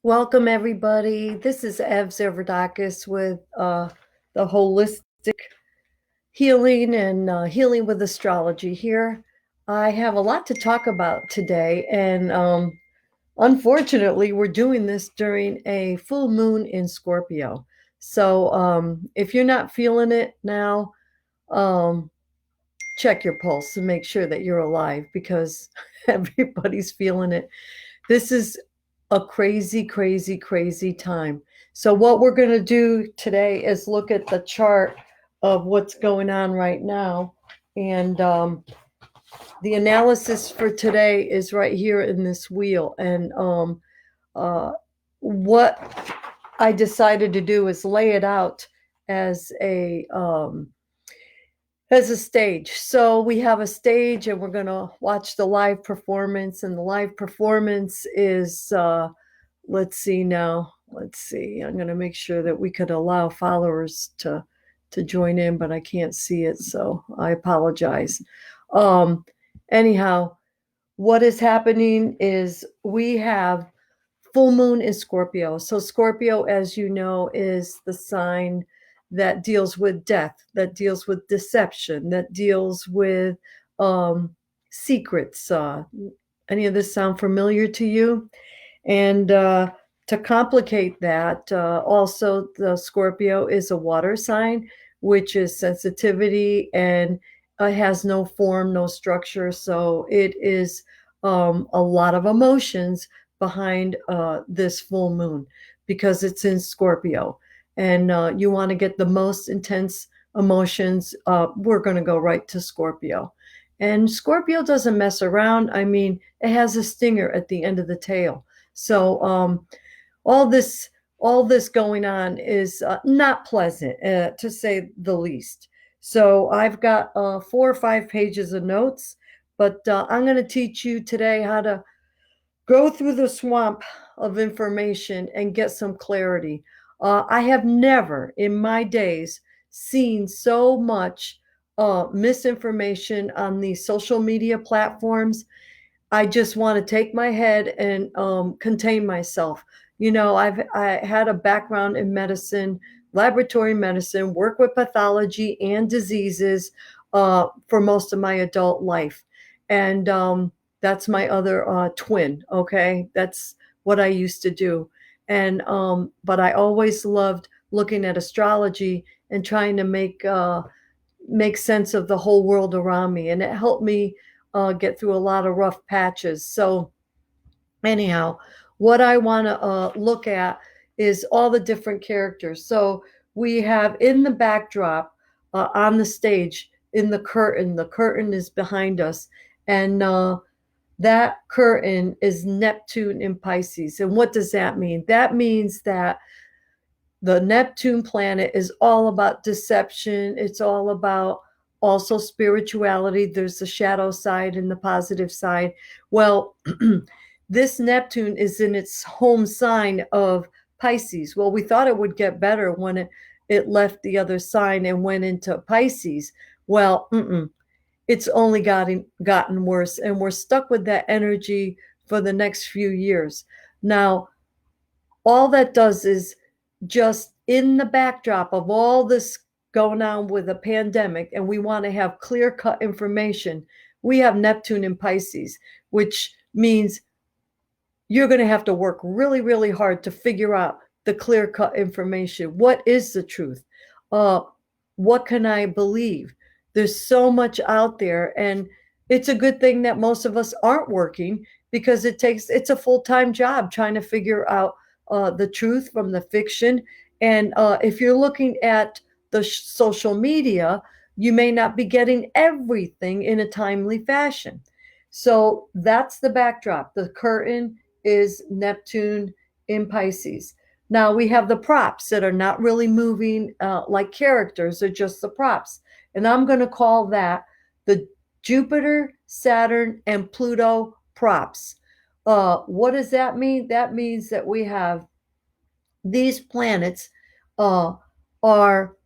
Welcome, everybody. This is Ev Zervadakis with the Holistic Healing and Healing with Astrology here. I have a lot to talk about today, and unfortunately, we're doing this during a full moon in Scorpio. So if you're not feeling it now, um, check your pulse and make sure that you're alive because everybody's feeling it. This is a crazy, crazy, crazy time. So, what we're going to do today is look at the chart of what's going on right now. And the analysis for today is right here in this wheel. And uh, what I decided to do is lay it out as a stage. So we have a stage and we're going to watch the live performance, and the live performance is let's see now. Let's see. I'm going to make sure that we could allow followers to join in, but I can't see it, so I apologize. Um Anyhow, what is happening is we have full moon in Scorpio. So Scorpio, as you know, is the sign that deals with death, that deals with deception, that deals with secrets. Any of this sound familiar to you? And to complicate that, also the Scorpio is a water sign, which is sensitivity, and has no form, no structure. So it is a lot of emotions behind this full moon because it's in Scorpio. And you want to get the most intense emotions, we're going to go right to Scorpio. And Scorpio doesn't mess around. I mean, it has a stinger at the end of the tail. So all this all this going on is not pleasant, to say the least. So I've got 4 or 5 pages of notes, but I'm going to teach you today how to go through the swamp of information and get some clarity. I have never in my days seen so much misinformation on these social media platforms. I just want to take my head and contain myself. I had a background in medicine, laboratory medicine, work with pathology and diseases for most of my adult life, and that's my other twin. Okay, that's what I used to do, and but I always loved looking at astrology and trying to make sense of the whole world around me, and it helped me get through a lot of rough patches. So, anyhow, what I want to look at is all the different characters. So, we have in the backdrop, on the stage, in the curtain is behind us, and that curtain is Neptune in Pisces. And what does that mean? That means that the Neptune planet is all about deception. It's all about also spirituality. There's the shadow side and the positive side. Well, this Neptune is in its home sign of Pisces. Well, we thought it would get better when it left the other sign and went into Pisces. Well, it's only gotten worse, and we're stuck with that energy for the next few years. Now, all that does is, just in the backdrop of all this going on with a pandemic, and we want to have clear cut information, we have Neptune in Pisces, which means you're going to have to work really, really hard to figure out the clear cut information. What is the truth? Uh, what can I believe? There's so much out there, and it's a good thing that most of us aren't working, because it's a full-time job trying to figure out the truth from the fiction. And if you're looking at the social media, you may not be getting everything in a timely fashion. So that's the backdrop. The curtain is Neptune in Pisces. Now we have the props that are not really moving like characters, they're just the props. And I'm going to call that the Jupiter, Saturn, and Pluto props. What does that mean? That means that we have these planets uh, are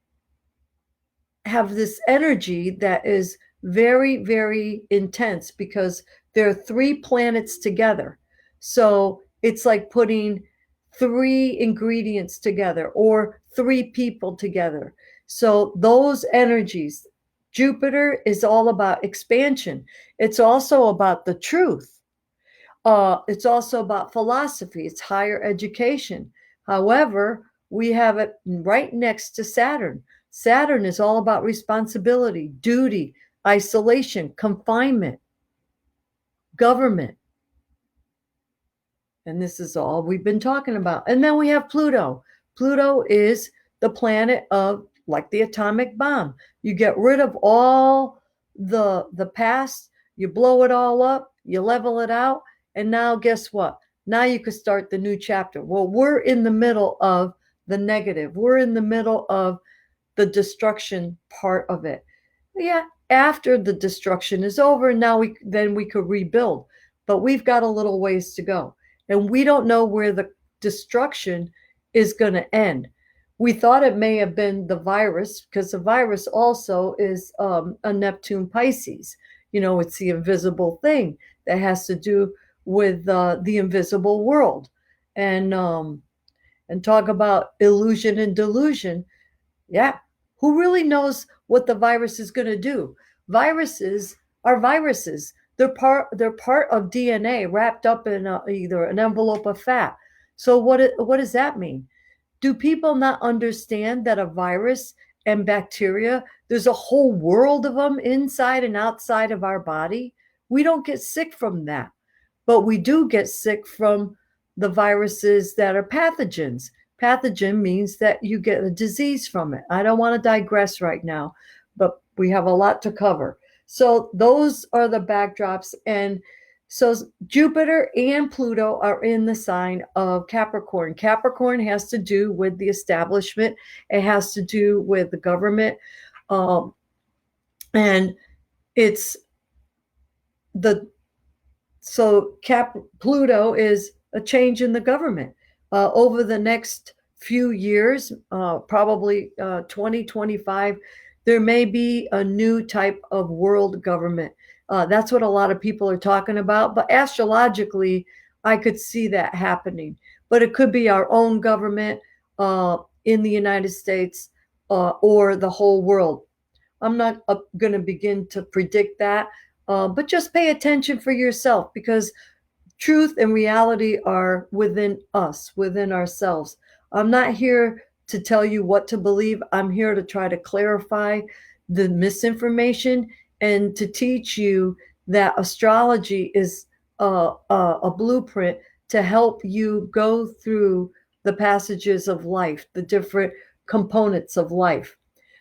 have this energy that is very, very intense because there are 3 planets together. So it's like putting three ingredients together or three people together. So those energies, Jupiter is all about expansion. It's also about the truth. It's also about philosophy. It's higher education. However, we have it right next to Saturn. Saturn is all about responsibility, duty, isolation, confinement, government. And this is all we've been talking about. And then we have Pluto. Pluto is the planet of, like the atomic bomb. You get rid of all the past, you blow it all up, you level it out, and now guess what? Now you can start the new chapter. Well, we're in the middle of the negative. We're in the middle of the destruction part of it. Yeah, after the destruction is over, now we could rebuild. But we've got a little ways to go. And we don't know where the destruction is going to end. We thought it may have been the virus, because the virus also is a Neptune Pisces. You know, it's the invisible thing that has to do with the invisible world. And talk about illusion and delusion. Yeah. Who really knows what the virus is going to do? Viruses are viruses. They're part of DNA wrapped up in either an envelope of fat. So what does that mean? Do people not understand that a virus and bacteria, there's a whole world of them inside and outside of our body? We don't get sick from that, but we do get sick from the viruses that are pathogens. Pathogen means that you get a disease from it. I don't want to digress right now, but we have a lot to cover. So those are the backdrops. And so Jupiter and Pluto are in the sign of Capricorn. Capricorn has to do with the establishment. It has to do with the government. And it's the so Pluto is a change in the government. Over the next few years, probably 2025, there may be a new type of world government. That's what a lot of people are talking about. But astrologically, I could see that happening. But it could be our own government in the United States or the whole world. I'm not going to begin to predict that, but just pay attention for yourself, because truth and reality are within us, within ourselves. I'm not here to tell you what to believe. I'm here to try to clarify the misinformation and to teach you that astrology is a blueprint to help you go through the passages of life, the different components of life.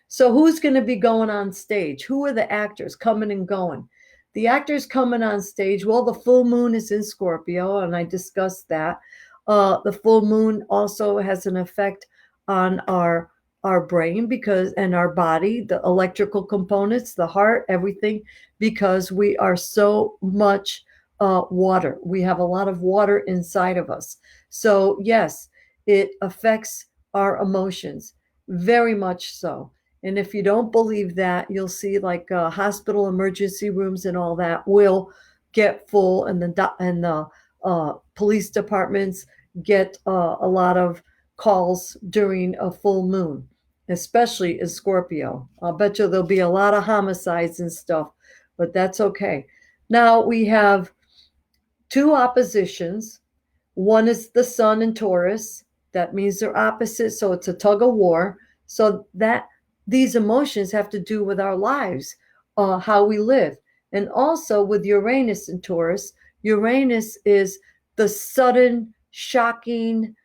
So who's going to be going on stage? Who are the actors coming and going? The actors coming on stage, well, the full moon is in Scorpio, and I discussed that. The full moon also has an effect on our brain and our body, the electrical components, the heart, everything, because we are so much water. We have a lot of water inside of us. So yes, it affects our emotions, very much so. And if you don't believe that, you'll see like hospital emergency rooms and all that will get full, and the police departments get a lot of calls during a full moon, especially in Scorpio. I'll bet you there'll be a lot of homicides and stuff, but that's okay. Now we have two oppositions. One is the Sun in Taurus. That means they're opposite, so it's a tug of war. So that these emotions have to do with our lives, how we live. And also with Uranus in Taurus, Uranus is the sudden, shocking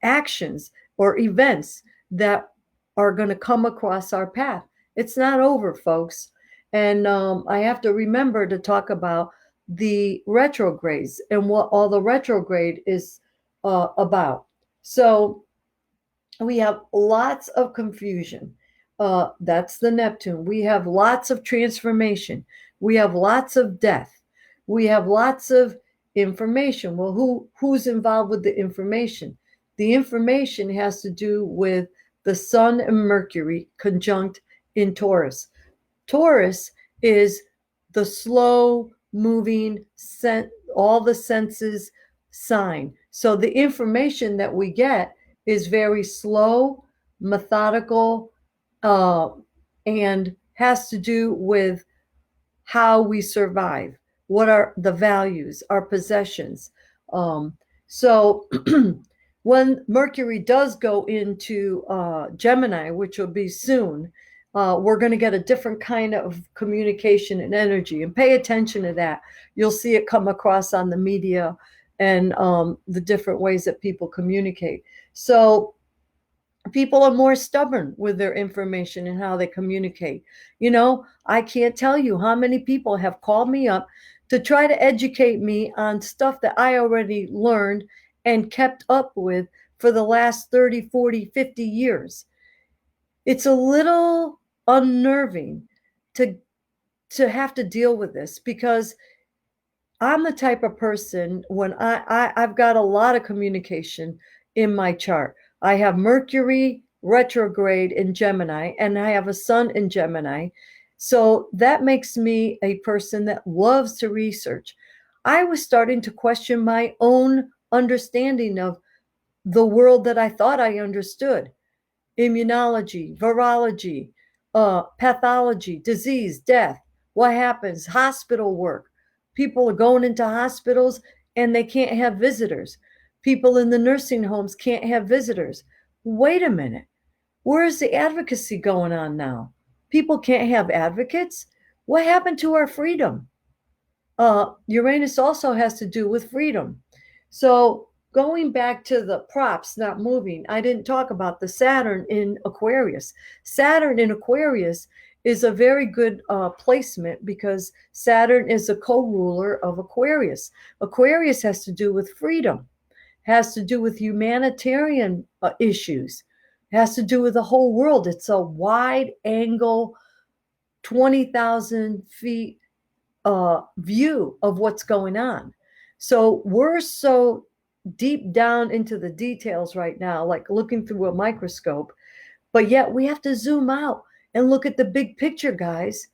actions or events that are going to come across our path. It's not over, folks. And I have to remember to talk about the retrogrades and what all the retrograde is about. So we have lots of confusion. That's the Neptune. We have lots of transformation. We have lots of death. We have lots of information. Well, who's involved with the information? The information has to do with the Sun and Mercury conjunct in Taurus. Taurus is the slow moving, all the senses, sign. So the information that we get is very slow, methodical, and has to do with how we survive, what are the values, our possessions. So when Mercury does go into Gemini, which will be soon, we're going to get a different kind of communication and energy. And pay attention to that. You'll see it come across on the media and the different ways that people communicate. So people are more stubborn with their information and how they communicate. I can't tell you how many people have called me up to try to educate me on stuff that I already learned and kept up with for the last 30, 40, 50 years. It's a little unnerving to have to deal with this, because I'm the type of person, when I've got a lot of communication in my chart. I have Mercury retrograde in Gemini, and I have a sun in Gemini. So that makes me a person that loves to research. I was starting to question my own understanding of the world that I thought I understood: immunology, virology, pathology, disease, death, what happens, hospital work. People are going into hospitals and they can't have visitors. People in the nursing homes can't have visitors. Wait a minute. Where's the advocacy going on now? People can't have advocates. What happened to our freedom? Uranus also has to do with freedom. So going back to the props not moving, I didn't talk about the Saturn in Aquarius. Saturn in Aquarius is a very good placement, because Saturn is a co-ruler of Aquarius. Aquarius has to do with freedom, has to do with humanitarian issues, has to do with the whole world. It's a wide angle, 20,000 feet view of what's going on. So we're so deep down into the details right now, like looking through a microscope, but yet we have to zoom out and look at the big picture, guys.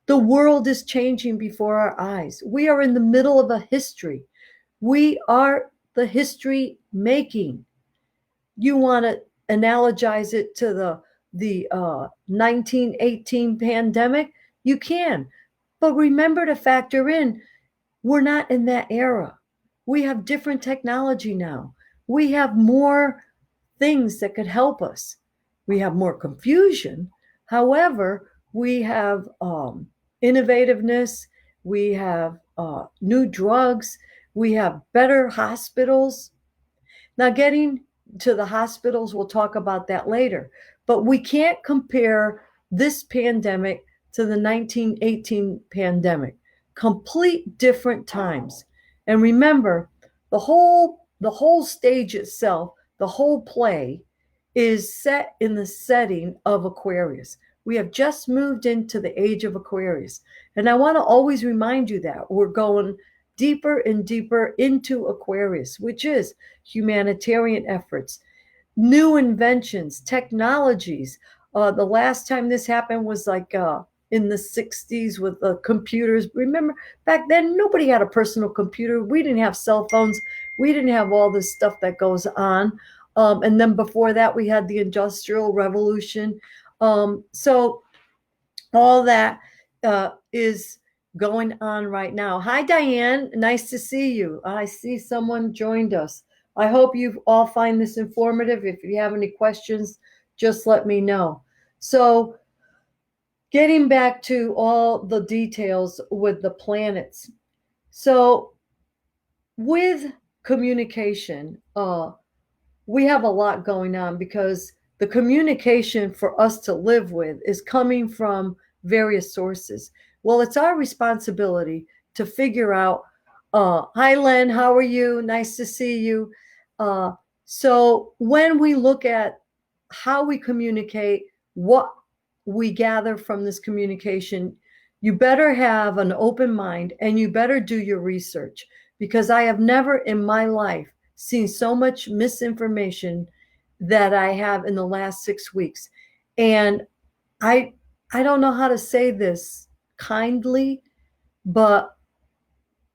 The world is changing before our eyes. We are in the middle of a history. We are the history making. You want to analogize it to the 1918 pandemic? You can. But remember to factor in, we're not in that era. We have different technology now. We have more things that could help us. We have more confusion. However, we have innovativeness. We have new drugs. We have better hospitals. Now, getting to the hospitals, we'll talk about that later. But we can't compare this pandemic to the 1918 pandemic. Complete different times. And remember, the whole stage itself, the whole play, is set in the setting of Aquarius. We have just moved into the age of Aquarius. And I want to always remind you that we're going deeper and deeper into Aquarius, which is humanitarian efforts, new inventions, technologies. The last time this happened was like in the 60s with the computers. Remember, back then, nobody had a personal computer. We didn't have cell phones. We didn't have all this stuff that goes on. And then before that, we had the Industrial Revolution. So all that is going on right now. Hi, Diane. Nice to see you. I see someone joined us. I hope you all find this informative. If you have any questions, just let me know. So getting back to all the details with the planets. So with communication, we have a lot going on, because the communication for us to live with is coming from various sources. Well, it's our responsibility to figure out, hi, Len, how are you? Nice to see you. So when we look at how we communicate, what we gather from this communication, you better have an open mind and you better do your research, because I have never in my life seen so much misinformation that I have in the last 6 weeks. And I don't know how to say this kindly, but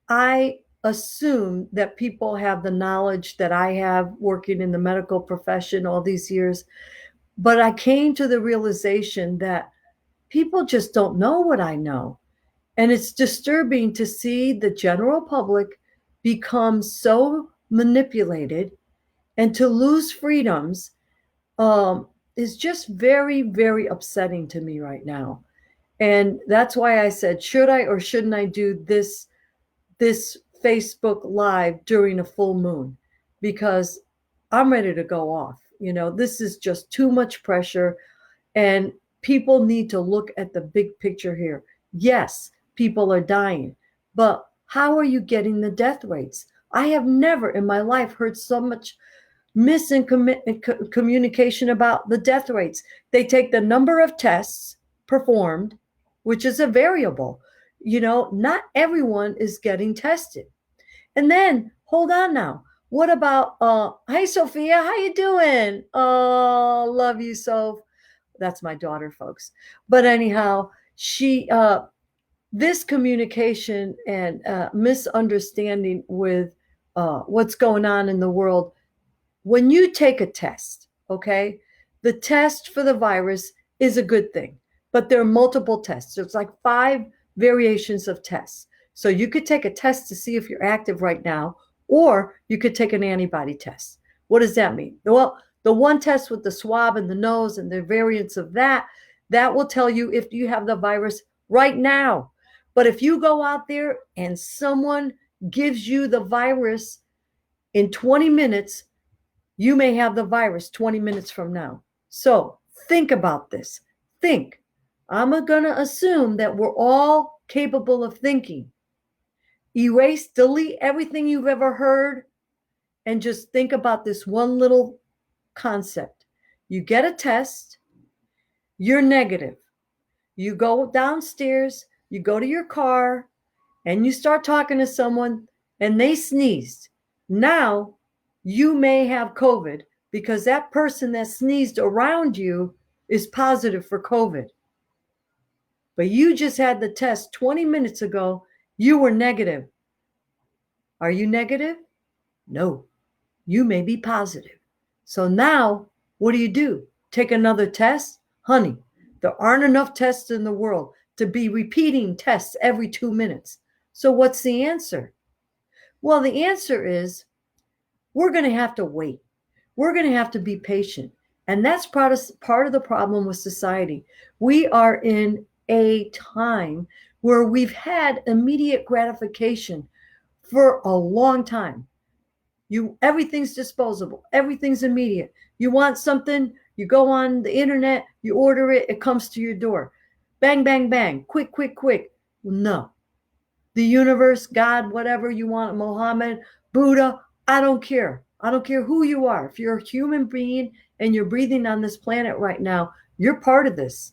I assume that people have the knowledge that I have working in the medical profession all these years, but I came to the realization that people just don't know what I know. And it's disturbing to see the general public become so manipulated, and to lose freedoms is just very, very upsetting to me right now. And that's why I said, should I or shouldn't I do this Facebook Live during a full moon? Because I'm ready to go off. This is just too much pressure, and people need to look at the big picture here. Yes, people are dying, but how are you getting the death rates? I have never in my life heard so much miscommunication about the death rates. They take the number of tests performed, which is a variable. Not everyone is getting tested. And then, hold on now. What about hi Sophia, how you doing? Oh, love you, Soph. That's my daughter, folks. But anyhow, she this communication and misunderstanding with what's going on in the world. When you take a test, okay, the test for the virus is a good thing, but there are multiple tests. There's like 5 variations of tests. So you could take a test to see if you're active right now, or you could take an antibody test. What does that mean? Well, the one test with the swab in the nose and the variants of that will tell you if you have the virus right now. But if you go out there and someone gives you the virus in 20 minutes, you may have the virus 20 minutes from now. So think about this. Think. I'm going to assume that we're all capable of thinking. Erase, delete everything you've ever heard, and just think about this one little concept. You get a test, you're negative. You go downstairs, you go to your car, and you start talking to someone, and they sneezed. Now, you may have COVID because that person that sneezed around you is positive for COVID. But you just had the test 20 minutes ago. You were negative. Are you negative? No. You may be positive. So now, what do? Take another test? Honey, there aren't enough tests in the world to be repeating tests every 2 minutes. So what's the answer? Well, the answer is we're going to have to wait. We're going to have to be patient. And that's part of the problem with society. We are in a time where we've had immediate gratification for a long time. Everything's disposable. Everything's immediate. You want something, you go on the internet, you order it, it comes to your door. Bang, bang, bang. Quick, quick, quick. No. The universe, God, whatever you want, Mohammed, Buddha, I don't care. I don't care who you are. If you're a human being and you're breathing on this planet right now, you're part of this.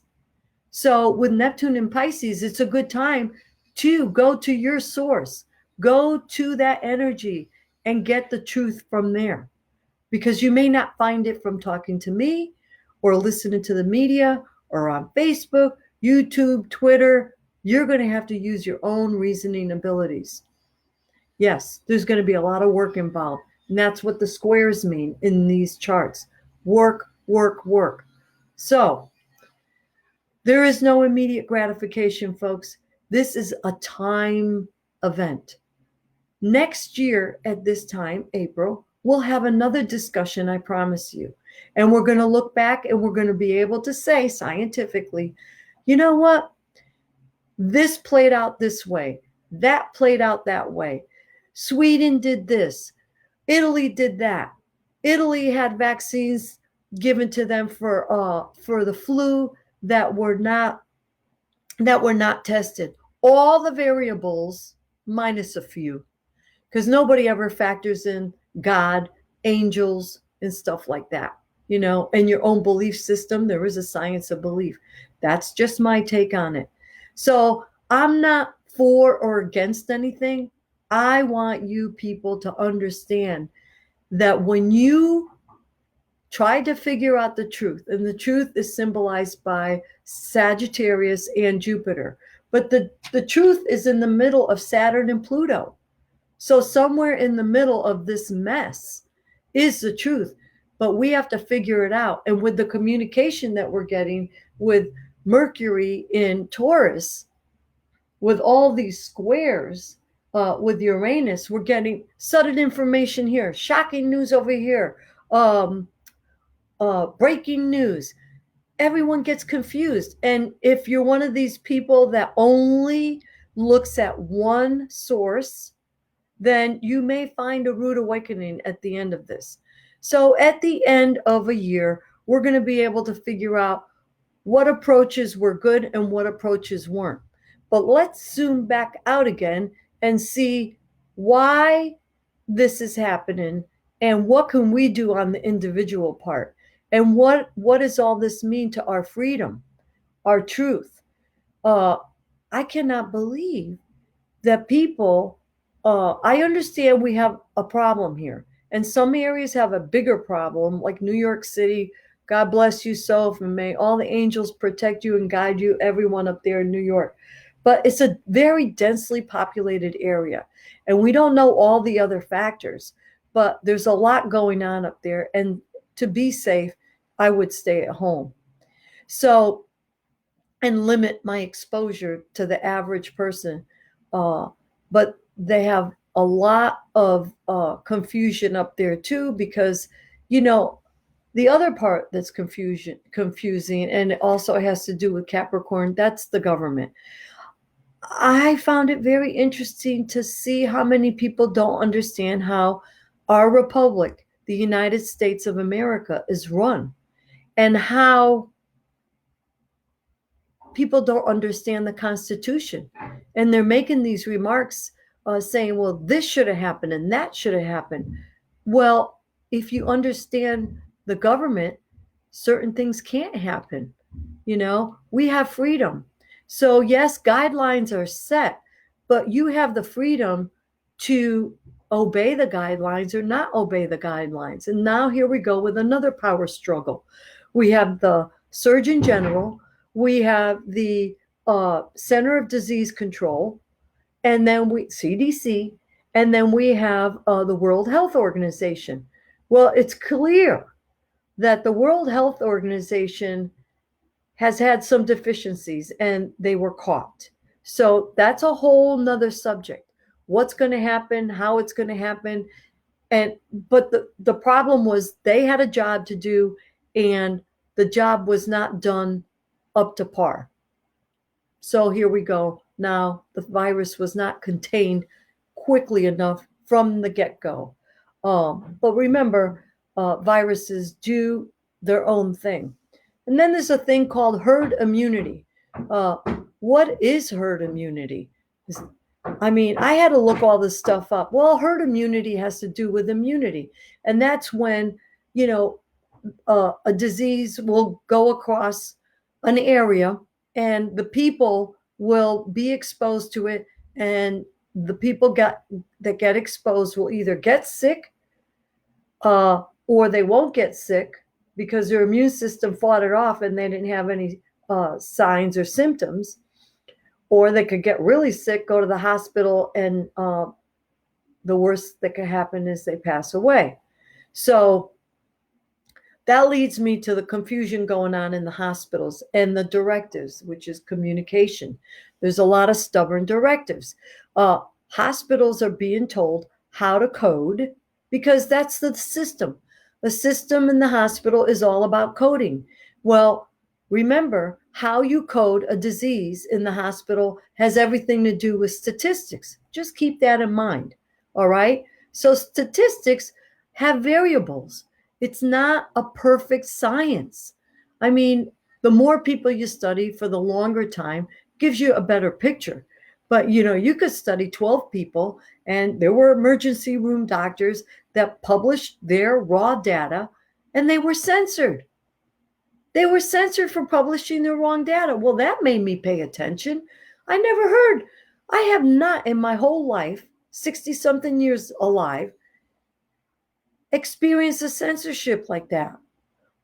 So with Neptune and Pisces, it's a good time to go to your source. Go to that energy and get the truth from there. Because you may not find it from talking to me or listening to the media or on Facebook, YouTube, Twitter. You're going to have to use your own reasoning abilities. Yes, there's going to be a lot of work involved. And that's what the squares mean in these charts. Work, work, work. So there is no immediate gratification, folks. This is a time event. Next year at this time, April, we'll have another discussion, I promise you. And we're going to look back and we're going to be able to say scientifically, you know what? This played out this way. That played out that way. Sweden did this. Italy did that. Italy had vaccines given to them for the flu that were not tested. All the variables minus a few, because nobody ever factors in God, angels, and stuff like that. And your own belief system. There is a science of belief. That's just my take on it. So I'm not for or against anything. I want you people to understand that when you try to figure out the truth, and the truth is symbolized by Sagittarius and Jupiter, but the truth is in the middle of Saturn and Pluto. So somewhere in the middle of this mess is the truth, but we have to figure it out. And with the communication that we're getting with Mercury in Taurus, with all these squares, with Uranus, we're getting sudden information here, shocking news over here, um, breaking news. Everyone gets confused. And if you're one of these people that only looks at one source, then you may find a rude awakening at the end of this. So at the end of a year, we're going to be able to figure out what approaches were good and what approaches weren't. But let's zoom back out again and see why this is happening and what can we do on the individual part, and what does all this mean to our freedom, our truth. I cannot believe that people, I understand we have a problem here, and some areas have a bigger problem, like New York City. God bless you, so, and may all the angels protect you and guide you, everyone up there in New York. But it's a very densely populated area, and we don't know all the other factors, but there's a lot going on up there. And to be safe, I would stay at home. So, and limit my exposure to the average person. But they have a lot of confusion up there too, because, you know, the other part that's confusing, and it also has to do with Capricorn, that's the government. I found it very interesting to see how many people don't understand how our republic, the United States of America, is run, and how people don't understand the Constitution. And they're making these remarks, saying, well, this should have happened and that should have happened. Well, if you understand the government, certain things can't happen. You know, we have freedom. So, yes, guidelines are set, but you have the freedom to obey the guidelines or not obey the guidelines. And now here we go with another power struggle. We have the Surgeon General, we have the Center of Disease Control, and then CDC, and then we have the World Health Organization. Well, it's clear that the World Health Organization has had some deficiencies and they were caught. So that's a whole nother subject. What's going to happen, how it's going to happen. But the problem was they had a job to do, and the job was not done up to par. So here we go. Now the virus was not contained quickly enough from the get-go. But remember, viruses do their own thing. And then there's a thing called herd immunity. What is herd immunity? I mean, I had to look all this stuff up. Well, herd immunity has to do with immunity. And that's when, you know, a disease will go across an area and the people will be exposed to it. And the people that get exposed will either get sick or they won't get sick because their immune system fought it off and they didn't have any signs or symptoms. Or they could get really sick, go to the hospital, and the worst that could happen is they pass away. So that leads me to the confusion going on in the hospitals and the directives, which is communication. There's a lot of stubborn directives. Hospitals are being told how to code because that's the system. The system in the hospital is all about coding. Well, remember, how you code a disease in the hospital has everything to do with statistics. Just keep that in mind, all right? So statistics have variables. It's not a perfect science. I mean, the more people you study for the longer time gives you a better picture. But, you know, you could study 12 people, and there were emergency room doctors that published their raw data, and they were censored. They were censored for publishing the wrong data. Well, that made me pay attention. I never heard. I have not in my whole life, 60-something years alive, experienced a censorship like that.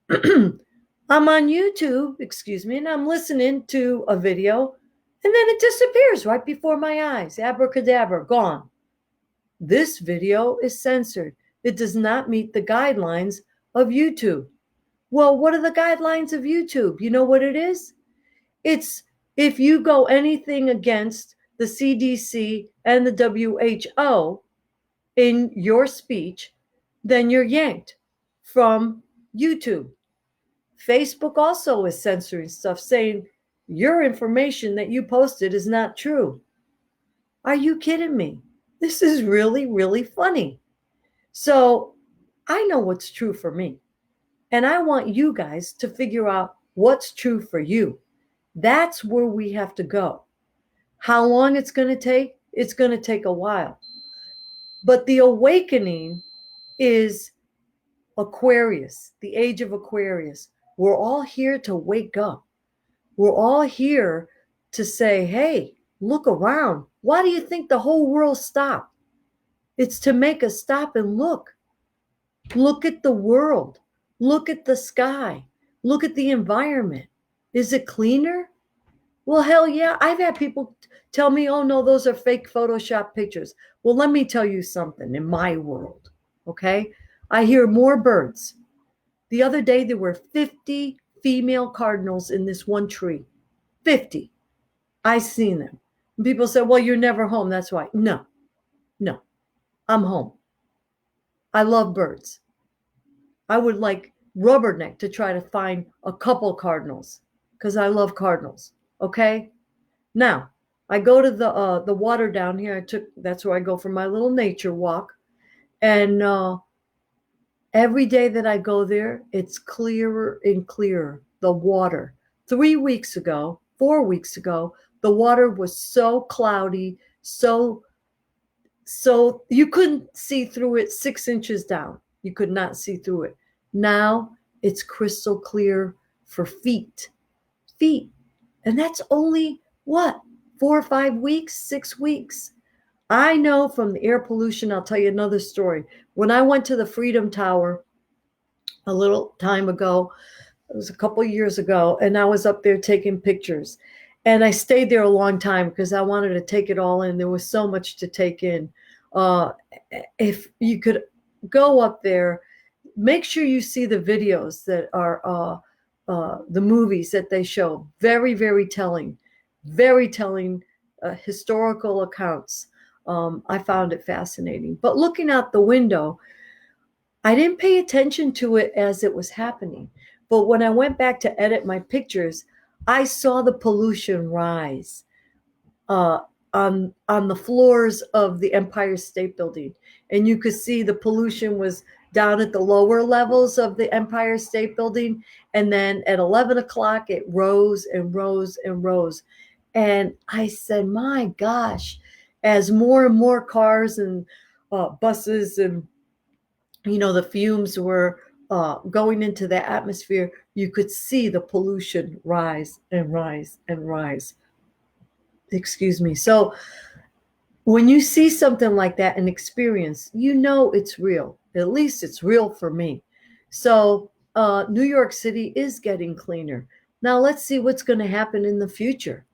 I'm on YouTube, and I'm listening to a video, and then it disappears right before my eyes. Abracadabra, gone. This video is censored. It does not meet the guidelines of YouTube. Well, what are the guidelines of YouTube? You know what it is? It's if you go anything against the CDC and the WHO in your speech, then you're yanked from YouTube. Facebook also is censoring stuff, saying your information that you posted is not true. Are you kidding me? This is really, really funny. So I know what's true for me. And I want you guys to figure out what's true for you. That's where we have to go. How long it's going to take? It's going to take a while. But the awakening is Aquarius, the age of Aquarius. We're all here to wake up. We're all here to say, hey, look around. Why do you think the whole world stopped? It's to make us stop and look. Look at the world. Look at the sky. Look at the environment. Is it cleaner? Well, hell yeah. I've had people tell me, oh no, those are fake Photoshop pictures. Well, let me tell you something in my world, okay? I hear more birds. The other day, there were 50 female cardinals in this one tree. 50. I seen them. And people say, well, you're never home. That's why. No, I'm home. I love birds. I would like Rubberneck to try to find a couple cardinals because I love cardinals. Okay. Now I go to the water down here. That's where I go for my little nature walk. And every day that I go there, it's clearer and clearer. The water. 4 weeks ago, the water was so cloudy, so you couldn't see through it 6 inches down. You could not see through it. Now it's crystal clear for feet. And that's only what? 4 or 5 weeks, 6 weeks. I know from the air pollution, I'll tell you another story. When I went to the Freedom Tower a little time ago, it was a couple of years ago, and I was up there taking pictures. And I stayed there a long time because I wanted to take it all in. There was so much to take in. If you could go up there, make sure you see the videos that are the movies that they show. Very, very telling historical accounts. I found it fascinating. But looking out the window, I didn't pay attention to it as it was happening. But when I went back to edit my pictures, I saw the pollution rise on the floors of the Empire State Building. And you could see the pollution was down at the lower levels of the Empire State Building. And then at 11 o'clock, it rose and rose and rose. And I said, my gosh, as more and more cars and buses and, the fumes were going into the atmosphere, you could see the pollution rise and rise and rise. Excuse me. So when you see something like that and experience, it's real. At least it's real for me. So New York City is getting cleaner. Now let's see what's going to happen in the future.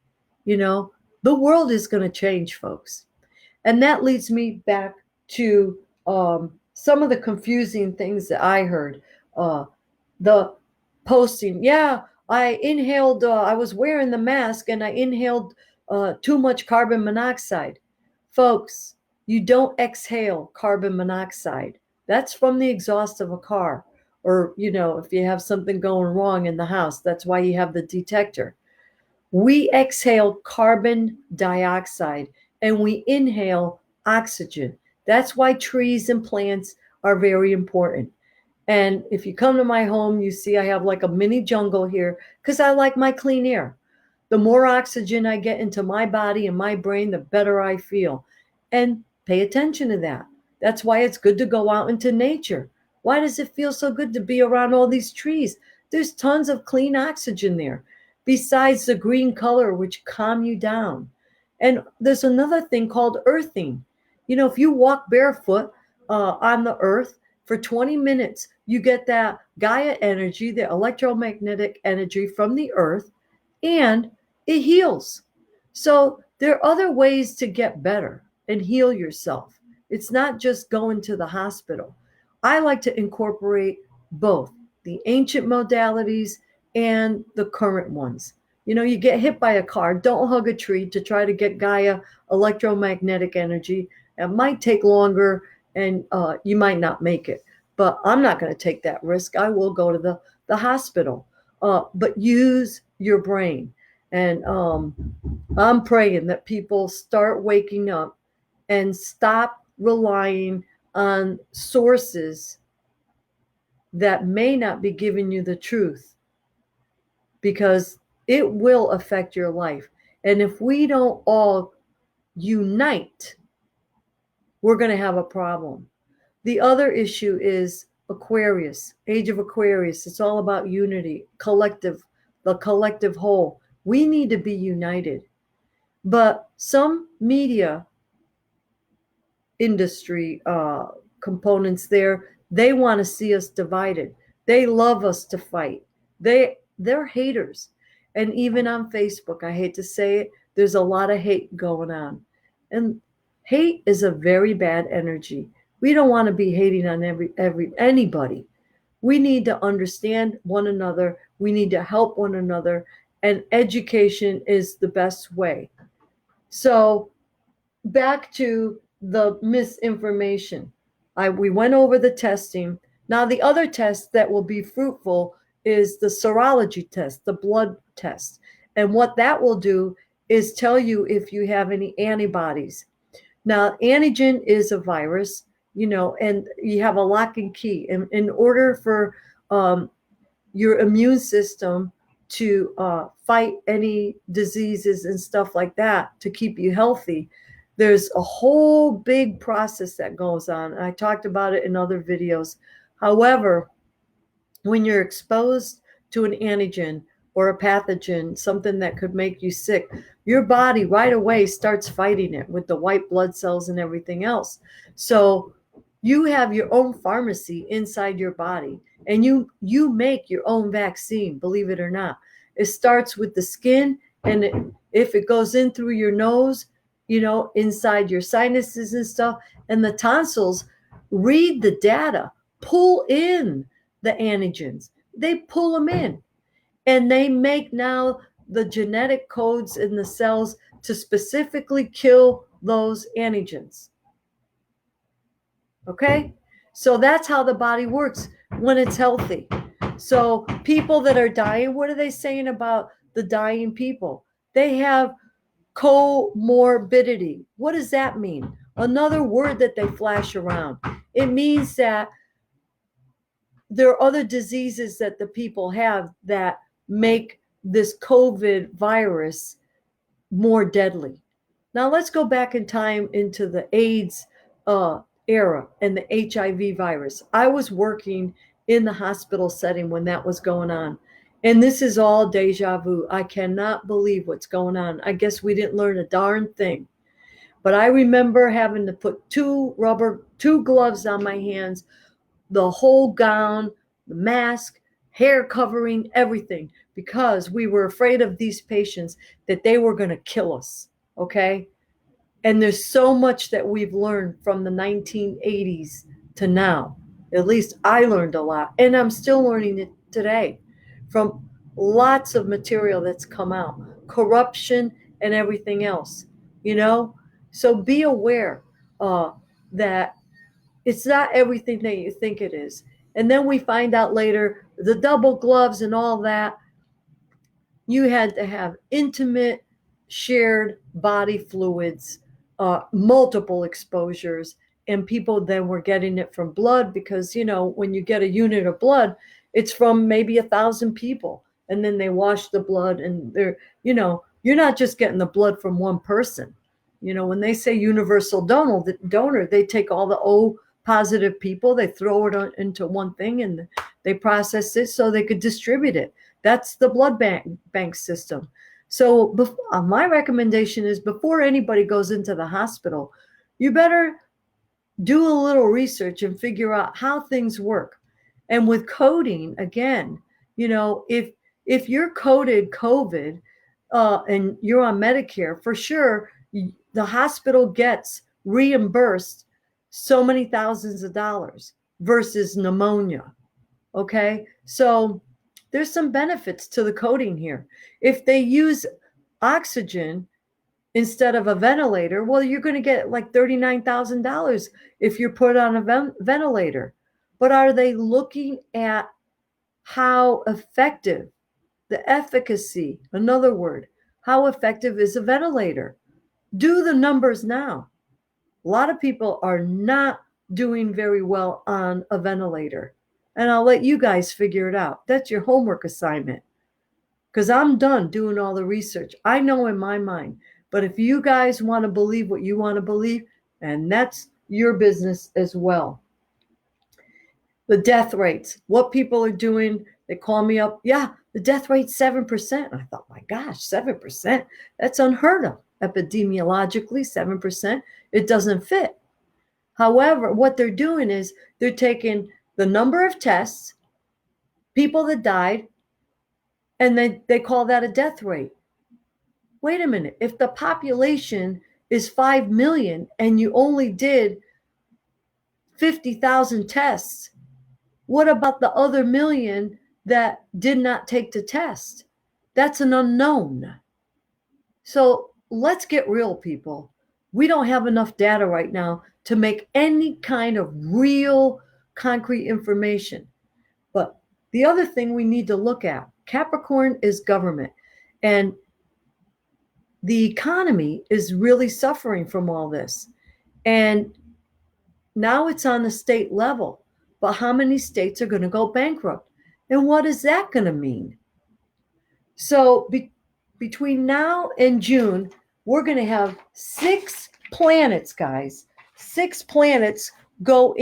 The world is going to change, folks. And that leads me back to some of the confusing things that I heard. The posting, I inhaled, I was wearing the mask and I inhaled too much carbon monoxide. Folks, you don't exhale carbon monoxide. That's from the exhaust of a car. Or, if you have something going wrong in the house, that's why you have the detector. We exhale carbon dioxide and we inhale oxygen. That's why trees and plants are very important. And if you come to my home, you see I have like a mini jungle here because I like my clean air. The more oxygen I get into my body and my brain, the better I feel. And pay attention to that. That's why it's good to go out into nature. Why does it feel so good to be around all these trees? There's tons of clean oxygen there, besides the green color, which calm you down. And there's another thing called earthing. If you walk barefoot on the earth for 20 minutes, you get that Gaia energy, the electromagnetic energy from the earth, and it heals. So there are other ways to get better and heal yourself. It's not just going to the hospital. I like to incorporate both the ancient modalities and the current ones. You get hit by a car, don't hug a tree to try to get Gaia electromagnetic energy. It might take longer and you might not make it. But I'm not going to take that risk. I will go to the hospital. But use your brain. And I'm praying that people start waking up and stop relying on sources that may not be giving you the truth, because it will affect your life. And if we don't all unite, we're going to have a problem. The other issue is Aquarius, age of Aquarius. It's all about unity, the collective whole. We need to be united. But some media industry components there, they want to see us divided. They love us to fight. They're haters. And even on Facebook, I hate to say it, there's a lot of hate going on. And hate is a very bad energy. We don't want to be hating on anybody. We need to understand one another. We need to help one another. And education is the best way. So back to the misinformation. We went over the testing. Now, the other test that will be fruitful is the serology test, the blood test. And what that will do is tell you if you have any antibodies. Now, antigen is a virus, and you have a lock and key. In order for your immune system to fight any diseases and stuff like that, to keep you healthy, there's a whole big process that goes on. I talked about it in other videos. However, when you're exposed to an antigen or a pathogen, something that could make you sick, your body right away starts fighting it with the white blood cells and everything else. So you have your own pharmacy inside your body, and you make your own vaccine, believe it or not. It starts with the skin, and if it goes in through your nose, inside your sinuses and stuff, and the tonsils read the data, pull in the antigens. They pull them in, and they make now the genetic codes in the cells to specifically kill those antigens. Okay? So that's how the body works when it's healthy. So people that are dying, what are they saying about the dying people? They have comorbidity. What does that mean? Another word that they flash around. It means that there are other diseases that the people have that make this COVID virus more deadly. Now let's go back in time into the AIDS era and the HIV virus. I was working in the hospital setting when that was going on. And this is all deja vu. I cannot believe what's going on. I guess we didn't learn a darn thing. But I remember having to put two gloves on my hands, the whole gown, the mask, hair covering, everything, because we were afraid of these patients, that they were going to kill us. Okay? And there's so much that we've learned from the 1980s to now. At least I learned a lot. And I'm still learning it today from lots of material that's come out. Corruption and everything else, So be aware that it's not everything that you think it is. And then we find out later, the double gloves and all that, you had to have intimate, shared body fluids, multiple exposures, and people then were getting it from blood because, when you get a unit of blood, it's from maybe 1,000 people. And then they wash the blood, and you're not just getting the blood from one person. When they say universal donor, they take all the O positive people, they throw it into one thing, and they process it so they could distribute it. That's the blood bank system. So my recommendation is, before anybody goes into the hospital, you better do a little research and figure out how things work. And with coding, again, if you're coded COVID and you're on Medicare, for sure, the hospital gets reimbursed so many thousands of dollars versus pneumonia. Okay, so there's some benefits to the coding here. If they use oxygen instead of a ventilator, well, you're going to get like $39,000 if you're put on a ventilator. But are they looking at how effective, the efficacy, another word, how effective is a ventilator? Do the numbers now. A lot of people are not doing very well on a ventilator. And I'll let you guys figure it out. That's your homework assignment. Because I'm done doing all the research. I know in my mind. But if you guys want to believe what you want to believe, and that's your business as well. The death rates, what people are doing, they call me up. Yeah, the death rate's 7%. I thought, my gosh, 7%? That's unheard of. Epidemiologically, 7%. It doesn't fit. However, what they're doing is they're taking the number of tests, people that died, and they call that a death rate. Wait a minute. If the population is 5 million and you only did 50,000 tests, what about the other million that did not take the test? That's an unknown. So let's get real, people. We don't have enough data right now to make any kind of real concrete information. But the other thing we need to look at, Capricorn is government, and the economy is really suffering from all this. And now it's on the state level. But how many states are going to go bankrupt? And what is that going to mean? So between now and June, we're going to have 6 planets, guys. 6 planets go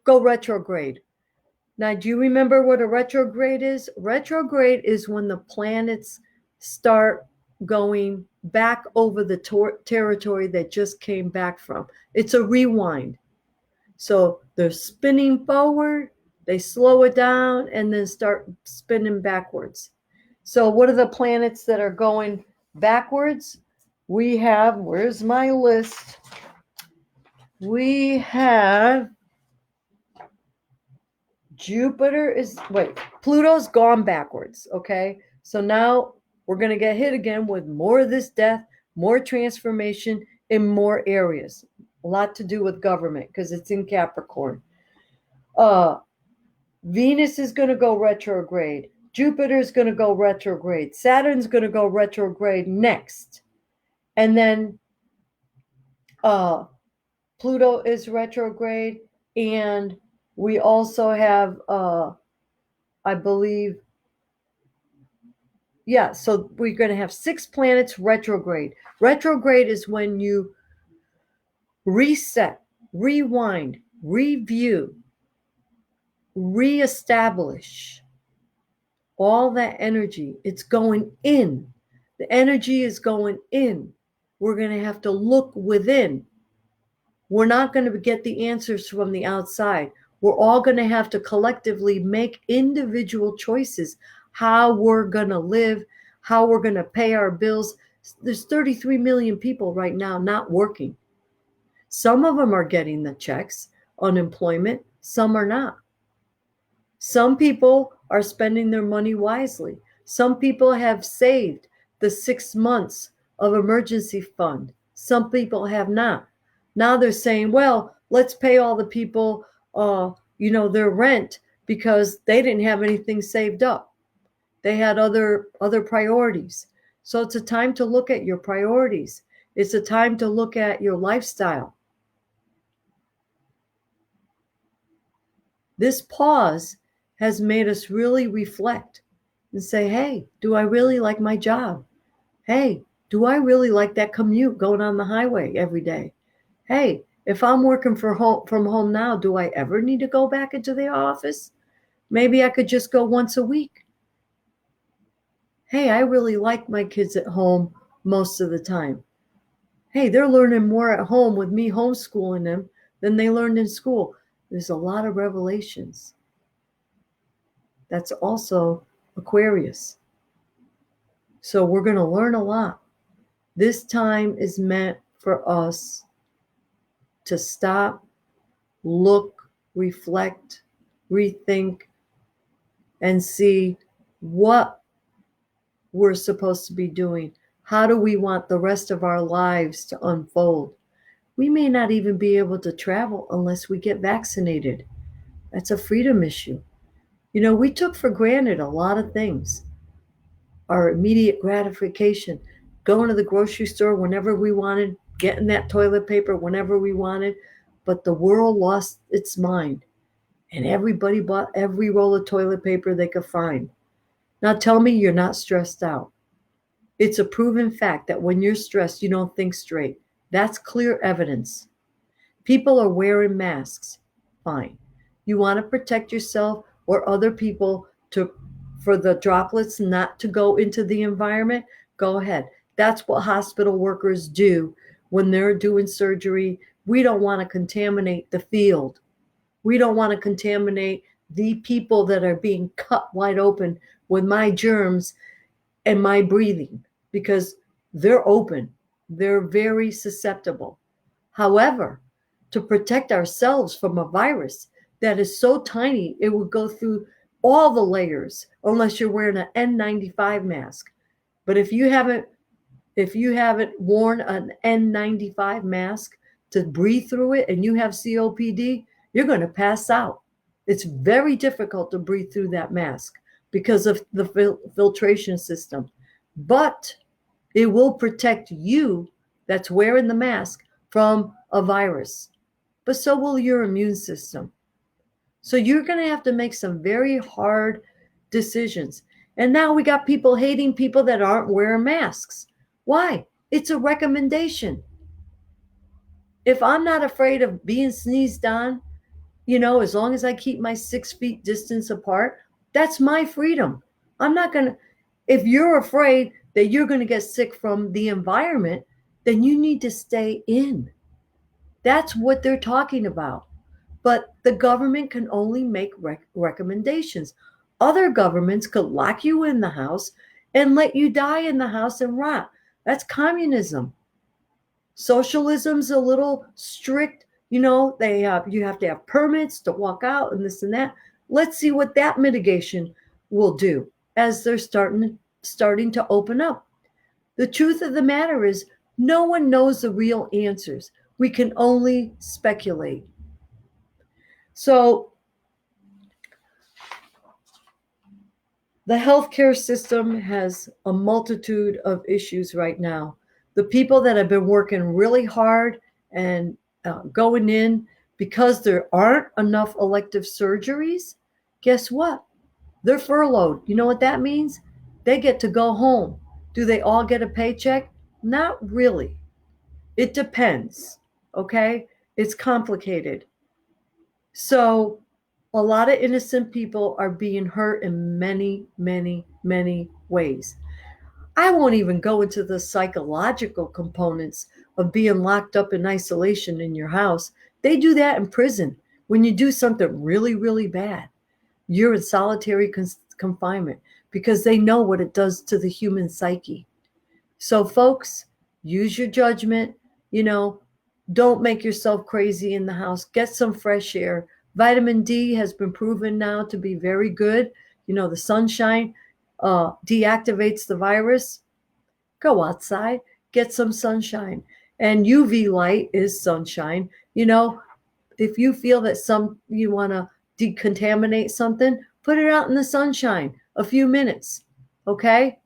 retrograde. Now, do you remember what a retrograde is? Retrograde is when the planets start going back over the territory that just came back from. It's a rewind. So they're spinning forward, they slow it down, and then start spinning backwards. So what are the planets that are going backwards? We have, where's my list? We have Pluto's gone backwards, okay? So now we're going to get hit again with more of this death, more transformation in more areas. A lot to do with government because it's in Capricorn. Venus is going to go retrograde. Jupiter is going to go retrograde. Saturn's going to go retrograde next. And then Pluto is retrograde. And we also have, I believe, so we're going to have 6 planets retrograde. Retrograde is when you reset, rewind, review, reestablish all that energy. It's going in. The energy is going in. We're going to have to look within. We're not going to get the answers from the outside. We're all going to have to collectively make individual choices how we're going to live, how we're going to pay our bills. There's 33 million people right now not working. Some of them are getting the checks, unemployment, some are not. Some people are spending their money wisely. Some people have saved the 6 months of emergency fund. Some people have not. Now they're saying, well, let's pay all the people, their rent because they didn't have anything saved up. They had other priorities. So it's a time to look at your priorities. It's a time to look at your lifestyle. This pause has made us really reflect and say, hey, do I really like my job? Hey, do I really like that commute going on the highway every day? Hey, if I'm working from home now, do I ever need to go back into the office? Maybe I could just go once a week. Hey, I really like my kids at home most of the time. Hey, they're learning more at home with me homeschooling them than they learned in school. There's a lot of revelations. That's also Aquarius. So we're going to learn a lot. This time is meant for us to stop, look, reflect, rethink, and see what we're supposed to be doing. How do we want the rest of our lives to unfold? We may not even be able to travel unless we get vaccinated. That's a freedom issue. We took for granted a lot of things. Our immediate gratification, going to the grocery store whenever we wanted, getting that toilet paper whenever we wanted. But the world lost its mind, and everybody bought every roll of toilet paper they could find. Now tell me you're not stressed out. It's a proven fact that when you're stressed, you don't think straight. That's clear evidence. People are wearing masks. Fine. You want to protect yourself or other people for the droplets not to go into the environment? Go ahead. That's what hospital workers do when they're doing surgery. We don't want to contaminate the field. We don't want to contaminate the people that are being cut wide open with my germs and my breathing, because they're open. They're very susceptible. However, to protect ourselves from a virus that is so tiny, it will go through all the layers unless you're wearing an N95 mask. But if you haven't worn an N95 mask to breathe through it and you have COPD, you're going to pass out. It's very difficult to breathe through that mask because of the filtration system. But it will protect you that's wearing the mask from a virus. But so will your immune system. So you're going to have to make some very hard decisions. And now we got people hating people that aren't wearing masks. Why? It's a recommendation. If I'm not afraid of being sneezed on, as long as I keep my 6 feet distance apart, that's my freedom. I'm not going to, if you're afraid that you're going to get sick from the environment, then you need to stay in. That's what they're talking about. But the government can only make recommendations. Other governments could lock you in the house and let you die in the house and rot. That's communism. Socialism's a little strict. You have to have permits to walk out and this and that. Let's see what that mitigation will do as they're starting to open up. The truth of the matter is, no one knows the real answers. We can only speculate. So the healthcare system has a multitude of issues right now. The people that have been working really hard and going in because there aren't enough elective surgeries, guess what? They're furloughed. You know what that means? They get to go home. Do they all get a paycheck? Not really. It depends, okay? It's complicated. So a lot of innocent people are being hurt in many, many, many ways. I won't even go into the psychological components of being locked up in isolation in your house. They do that in prison. When you do something really, really bad, you're in solitary confinement because they know what it does to the human psyche. So folks, use your judgment. Don't make yourself crazy in the house. Get some fresh air. Vitamin D has been proven now to be very good. The sunshine deactivates the virus. Go outside, get some sunshine. And UV light is sunshine. If you feel that you want to decontaminate something, put it out in the sunshine a few minutes, okay?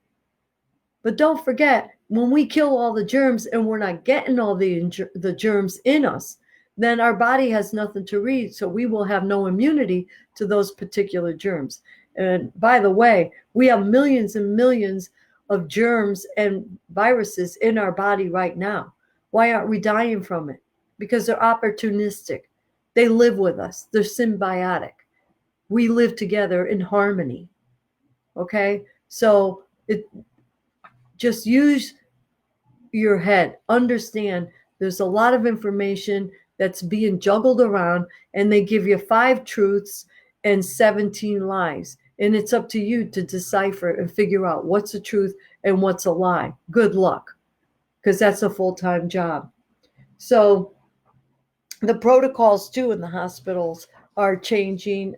But don't forget, when we kill all the germs and we're not getting all the germs in us, then our body has nothing to read, so we will have no immunity to those particular germs. And by the way, we have millions and millions of germs and viruses in our body right now. Why aren't we dying from it? Because they're opportunistic. They live with us. They're symbiotic. We live together in harmony. Okay? So just use your head. Understand there's a lot of information that's being juggled around, and they give you 5 truths and 17 lies. And it's up to you to decipher and figure out what's the truth and what's a lie. Good luck, because that's a full-time job. So The protocols too in the hospitals are changing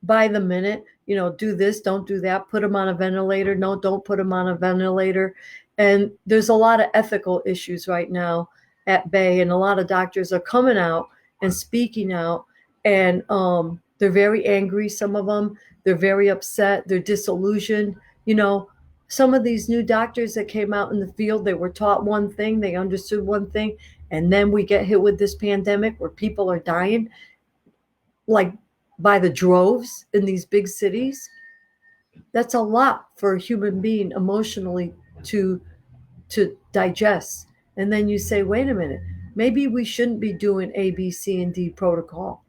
by the minute. Do this, don't do that, put them on a ventilator, no, don't put them on a ventilator. And there's a lot of ethical issues right now at bay, and a lot of doctors are coming out and speaking out, and they're very angry. Some of them, they're very upset, they're disillusioned. Some of these new doctors that came out in the field, they were taught one thing, they understood one thing, and then we get hit with this pandemic where people are dying like by the droves in these big cities. That's a lot for a human being emotionally to digest. And then you say, wait a minute, maybe we shouldn't be doing A, B, C, and D protocol.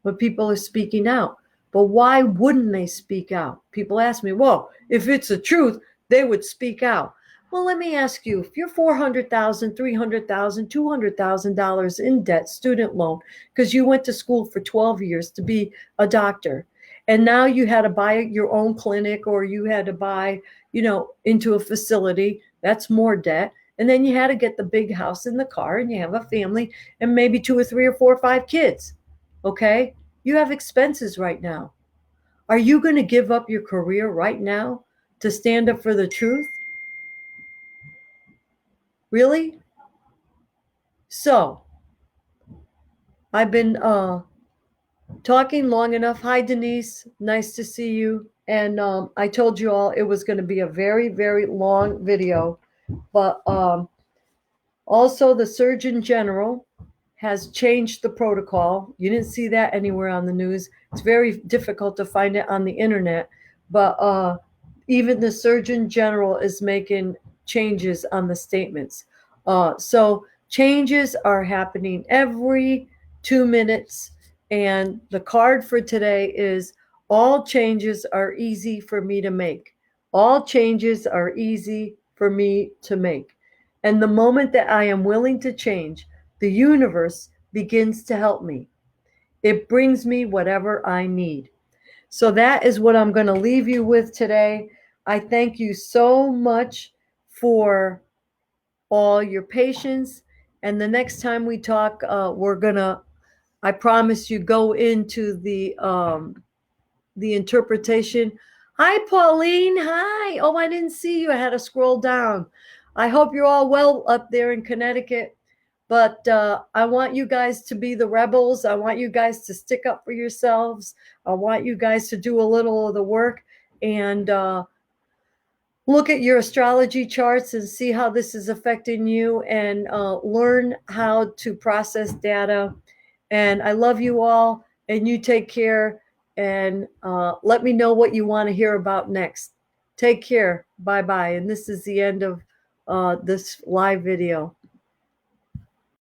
But people are speaking out. But why wouldn't they speak out? People ask me, well, if it's the truth, they would speak out. Well, let me ask you, if you're $400,000, $300,000, $200,000 in debt, student loan, because you went to school for 12 years to be a doctor, and now you had to buy your own clinic, or you had to buy, into a facility, that's more debt. And then you had to get the big house and the car, and you have a family and maybe 2 or 3 or 4 or 5 kids. Okay? You have expenses right now. Are you going to give up your career right now to stand up for the truth? Really? So, I've been talking long enough. Hi, Denise. Nice to see you. And I told you all it was going to be a very, very long video. But also, the Surgeon General has changed the protocol. You didn't see that anywhere on the news. It's very difficult to find it on the internet. But even the Surgeon General is making changes on the statements. So changes are happening every 2 minutes. And the card for today is all changes are easy for me to make. All changes are easy for me to make. And the moment that I am willing to change, the universe begins to help me. It brings me whatever I need. So that is what I'm going to leave you with today. I thank you so much for all your patience. And the next time we talk, we're going to, I promise you, go into the interpretation. Hi, Pauline. Hi. Oh, I didn't see you. I had to scroll down. I hope you're all well up there in Connecticut. But I want you guys to be the rebels. I want you guys to stick up for yourselves. I want you guys to do a little of the work and look at your astrology charts and see how this is affecting you, and learn how to process data. And I love you all, and you take care, and let me know what you want to hear about next. Take care. Bye-bye. And this is the end of this live video.